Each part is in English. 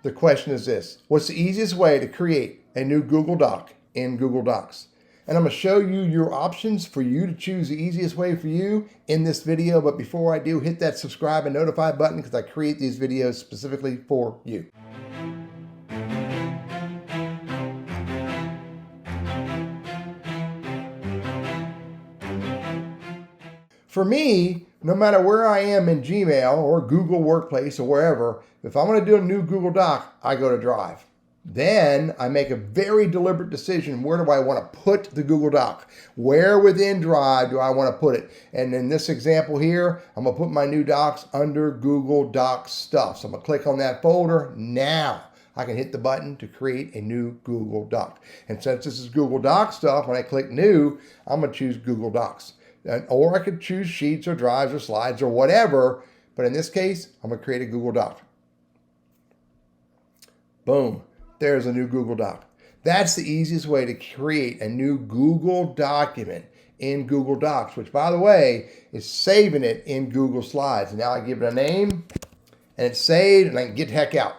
the question is this: what's the easiest way to create a new Google Doc in Google Docs? And I'm going to show you your options for you to choose the easiest way for you in this video. But before I do, hit that subscribe and notify button because I create these videos specifically for you. For me, no matter where I am in Gmail or Google Workspace or wherever, if I'm going to do a new Google Doc, I go to Drive. Then I make a very deliberate decision. Where do I want to put the Google Doc? Where within Drive do I want to put it? And in this example here, I'm going to put my new docs under Google Docs stuff. So I'm going to click on that folder. Now I can hit the button to create a new Google Doc. And since this is Google Docs stuff, when I click New, I'm going to choose Google Docs. Or I could choose Sheets or Drives or Slides or whatever. But in this case, I'm going to create a Google Doc. Boom. There's a new Google Doc. That's the easiest way to create a new Google document in Google Docs, which, by the way, is saving it in Google Slides. And now I give it a name, and it's saved, and I can get the heck out.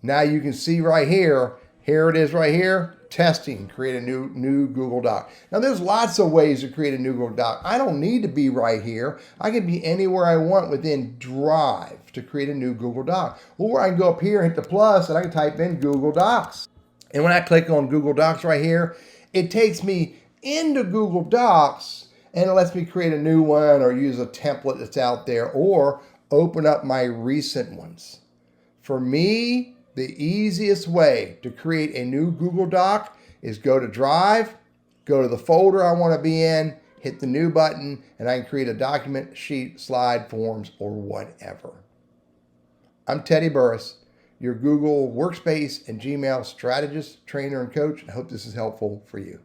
Now you can see right here, here it is right here, testing, create a new Google Doc. Now there's lots of ways to create a new Google Doc. I don't need to be right here. I can be anywhere I want within Drive to create a new Google Doc. Or I can go up here, hit the plus, and I can type in Google Docs. And when I click on Google Docs right here, it takes me into Google Docs and it lets me create a new one or use a template that's out there or open up my recent ones. For me, the easiest way to create a new Google Doc is go to Drive, go to the folder I want to be in, hit the new button, and I can create a document, sheet, slide, forms, or whatever. I'm Teddy Burris, your Google Workspace and Gmail strategist, trainer, and coach. I hope this is helpful for you.